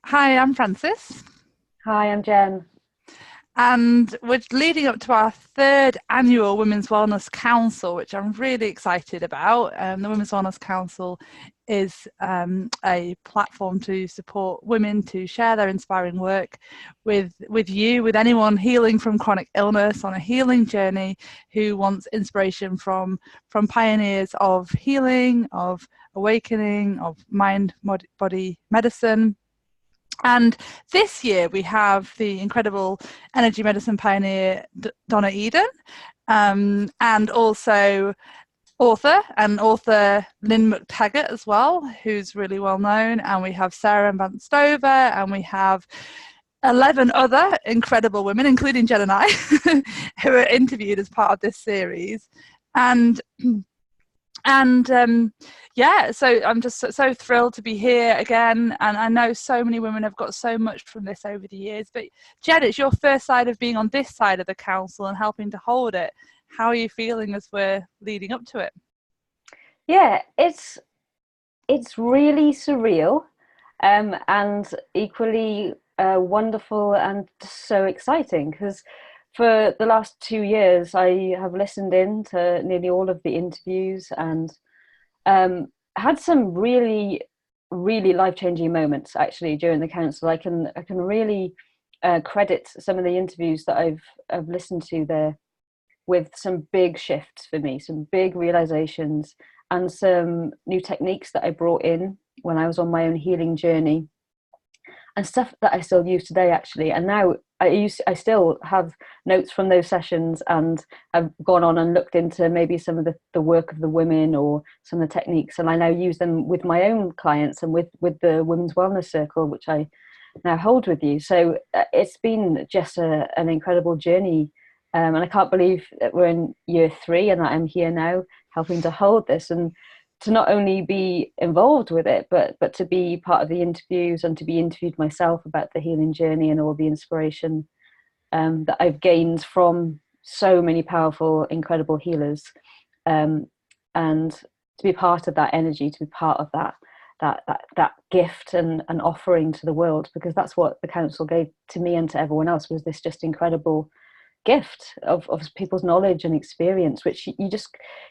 Hi, I'm Francis, Hi, I'm Jen. and we're leading up to our third annual Women's Wellness Council, which I'm really excited about. The Women's Wellness Council is a platform to support women to share their inspiring work with anyone healing from chronic illness on a healing journey who wants inspiration from pioneers of healing, of awakening, of mind body medicine. And this year we have the incredible energy medicine pioneer Donna Eden, and also author Lynn McTaggart as well, who's really well known. And we have Sarah Van Stover, and we have 11 other incredible women, including Jen and I, who are interviewed as part of this series. And and yeah, so I'm just so thrilled to be here again, and I know so many women have got so much from this over the years. But Jen, it's your first side of being on this side of the council and helping to hold it. How are you feeling as we're leading up to it? Yeah, it's really surreal, and equally wonderful and so exciting because for the last 2 years I have listened in to nearly all of the interviews and had some really life-changing moments actually during the council. I can really credit some of the interviews that I've listened to there with some big shifts for me, some big realizations, and some new techniques that I brought in when I was on my own healing journey, and stuff that I still use today actually. And now I still have notes from those sessions, and I've gone on and looked into maybe some of the work of the women or some of the techniques, and I now use them with my own clients and with the Women's Wellness Circle, which I now hold with you. So it's been just an incredible journey, and I can't believe that we're in year 3 and that I'm here now helping to hold this and to not only be involved with it, but to be part of the interviews and to be interviewed myself about the healing journey and all the inspiration that I've gained from so many powerful, incredible healers, um, and to be part of that energy, to be part of that gift and offering to the world, because that's what the council gave to me and to everyone else, was this just incredible gift of people's knowledge and experience, which you just,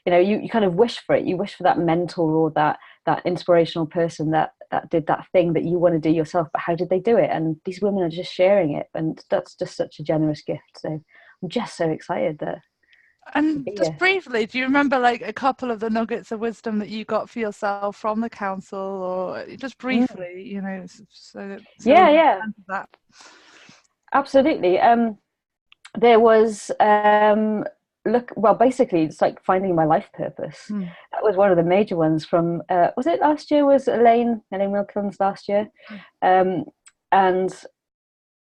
you kind of wish for it. You wish for that mentor or that inspirational person that did that thing that you want to do yourself, but how did they do it? And these women are just sharing it, and that's just such a generous gift. So I'm just so excited to And be just here. briefly, do you remember like a couple of the nuggets of wisdom that you got for yourself from the council, or just Mm. briefly, so we Yeah, have yeah, time for that? absolutely. There was look, well, basically it's like finding my life purpose. Mm. That was one of the major ones from was it last year? Was Elaine Wilkins last year? um and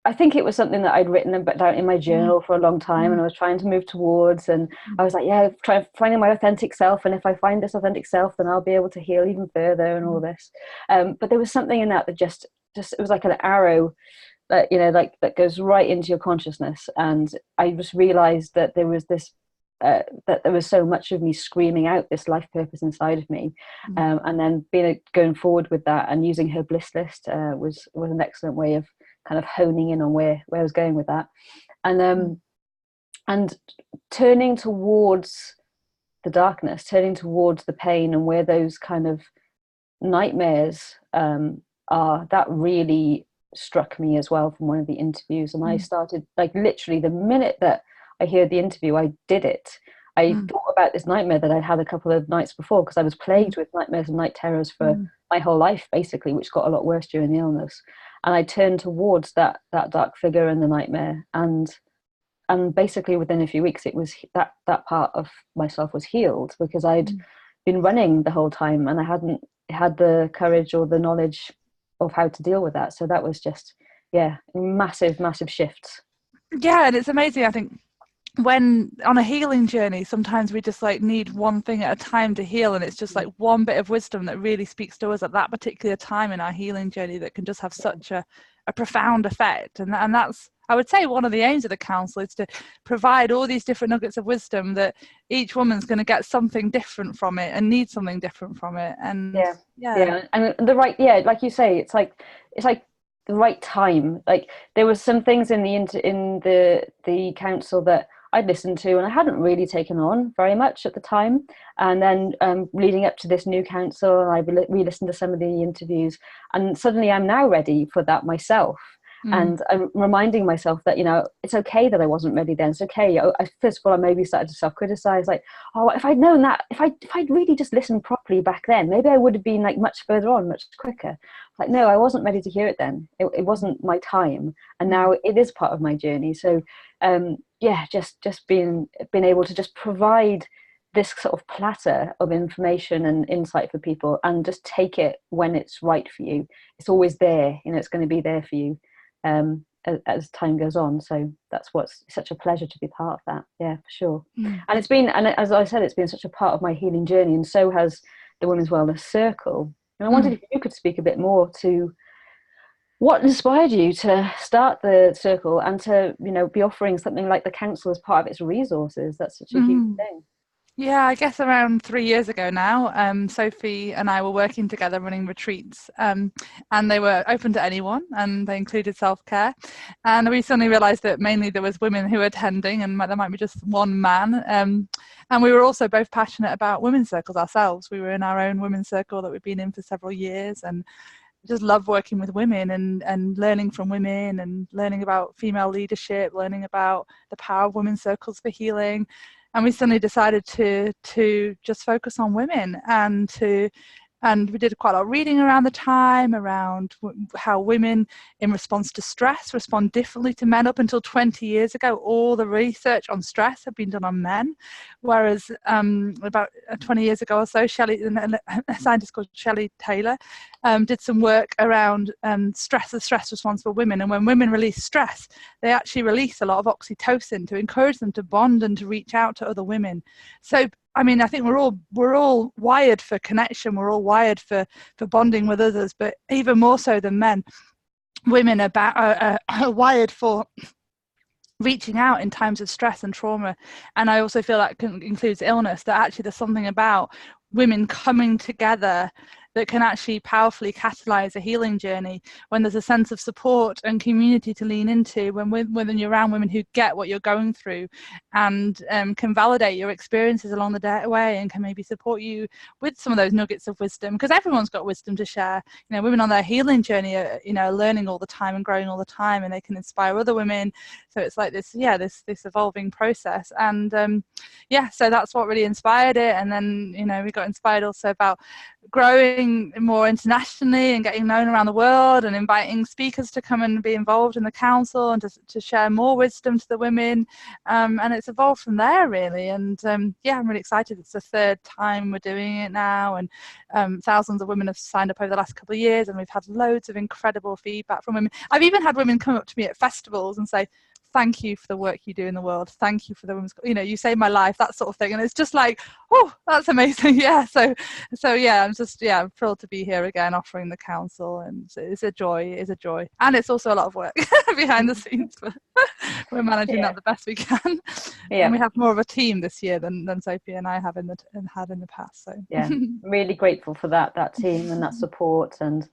I think it was something that I'd written about down in my Mm. journal for a long time, and Mm. I was trying to move towards. And I was like, yeah, try finding my authentic self, and if I find this authentic self, then I'll be able to heal even further and all Mm. this. But there was something in that that just it was like an arrow that, like that goes right into your consciousness. And I just realized that there was this that there was so much of me screaming out this life purpose inside of me. Mm. And then going forward with that and using her bliss list was an excellent way of kind of honing in on where I was going with that. And Mm. and turning towards the darkness, turning towards the pain, and where those kind of nightmares are, that really struck me as well from one of the interviews. And I Mm. started, like, literally the minute that I heard the interview, I did it. I Mm. thought about this nightmare that I'd had a couple of nights before, because I was Mm. plagued with nightmares and night terrors for Mm. my whole life, basically, which got a lot worse during the illness. And I turned towards that dark figure in the nightmare, and basically within a few weeks, it was that part of myself was healed, because I'd Mm. been running the whole time and I hadn't had the courage or the knowledge of how to deal with that. So that was just, yeah, massive shift. Yeah, and it's amazing. I think when on a healing journey, sometimes we just like need one thing at a time to heal, and it's just like one bit of wisdom that really speaks to us at that particular time in our healing journey that can just have such a profound effect. And that's, I would say, one of the aims of the council is to provide all these different nuggets of wisdom that each woman's going to get something different from it and need something different from it. And Yeah, yeah. yeah, and the right, yeah, like you say, it's like right time. Like there were some things in the council that I'd listened to and I hadn't really taken on very much at the time. And then leading up to this new council, I re-listened to some of the interviews, and suddenly I'm now ready for that myself. Mm. And I'm reminding myself that, it's okay that I wasn't ready then. It's okay. First of all, I maybe started to self-criticize, like, oh, if I'd known that, if I'd really just listened properly back then, maybe I would have been like much further on, much quicker. Like, no, I wasn't ready to hear it then. It wasn't my time, and now it is part of my journey. So, yeah, just being able to just provide this sort of platter of information and insight for people, and just take it when it's right for you. It's always there. It's going to be there for you as time goes on. So that's what's such a pleasure to be part of that. Yeah, for sure. Mm. And as I said, it's been such a part of my healing journey, and so has the Women's Wellness Circle. And I wondered if you could speak a bit more to what inspired you to start the circle and to, be offering something like the council as part of its resources. That's such a huge thing. Yeah, I guess around 3 years ago now, Sophie and I were working together running retreats, and they were open to anyone, and they included self-care. And we suddenly realised that mainly there was women who were attending, and there might be just one man. And we were also both passionate about women's circles ourselves. We were in our own women's circle that we've been in for several years, and just love working with women and learning from women and learning about female leadership, learning about the power of women's circles for healing. And we suddenly decided to just focus on women, and we did quite a lot of reading around the time around how women in response to stress respond differently to men. Up until 20 years ago, all the research on stress had been done on men, whereas about 20 years ago or so, a scientist called Shelley Taylor did some work around the stress response for women. And when women release stress, they actually release a lot of oxytocin to encourage them to bond and to reach out to other women. So I mean, I think we're all wired for connection. We're all wired for bonding with others, but even more so than men, women are wired for reaching out in times of stress and trauma. And I also feel that includes illness, that actually there's something about women coming together that can actually powerfully catalyze a healing journey when there's a sense of support and community to lean into, when you're around women who get what you're going through and can validate your experiences along the way and can maybe support you with some of those nuggets of wisdom, because everyone's got wisdom to share. Women on their healing journey are learning all the time and growing all the time, and they can inspire other women. So it's like this evolving process. And so that's what really inspired it. And then we got inspired also about growing more internationally and getting known around the world, and inviting speakers to come and be involved in the council and to share more wisdom to the women, and it's evolved from there really. And I'm really excited. It's the third time we're doing it now, and thousands of women have signed up over the last couple of years, and we've had loads of incredible feedback from women. I've even had women come up to me at festivals and say, thank you for the work you do in the world. Thank you for the women's, you saved my life, that sort of thing. And it's just like, oh, that's amazing. Yeah. So I'm thrilled to be here again offering the council, and it's a joy. And it's also a lot of work behind the scenes, but we're managing that the best we can. Yeah. And we have more of a team this year than Sophie and I have had in the past. So yeah, really grateful for that team and that support, and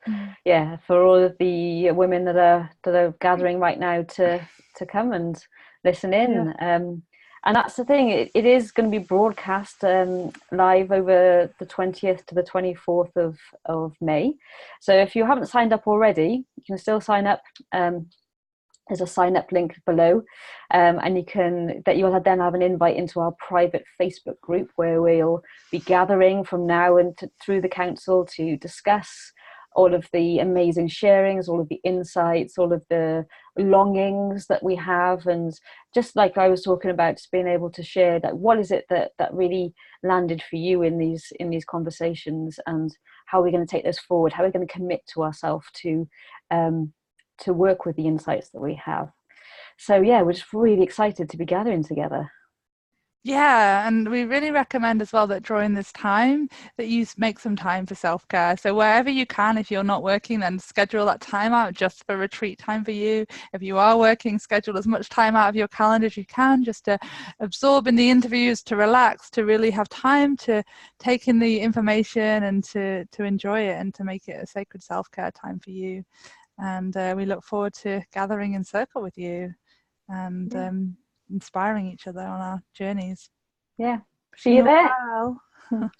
for all of the women that are gathering right now to come and listen in. And that's the thing, it is going to be broadcast live over the 20th to the 24th of May. So if you haven't signed up already, you can still sign up. There's a sign up link below, and you'll then have an invite into our private Facebook group, where we'll be gathering from now and through the council to discuss all of the amazing sharings, all of the insights, all of the longings that we have. And just like I was talking about, just being able to share that, what is it that really landed for you in these conversations, and how are we going to take this forward? How are we going to commit to ourselves to work with the insights that we have? So we're just really excited to be gathering together. Yeah, and we really recommend as well that during this time that you make some time for self-care. So wherever you can, if you're not working, then schedule that time out just for retreat time for you. If you are working, schedule as much time out of your calendar as you can, just to absorb in the interviews, to relax, to really have time to take in the information and to enjoy it, and to make it a sacred self-care time for you. and we look forward to gathering in circle with you and Yeah. inspiring each other on our journeys. Yeah. See Wishing you you there. well.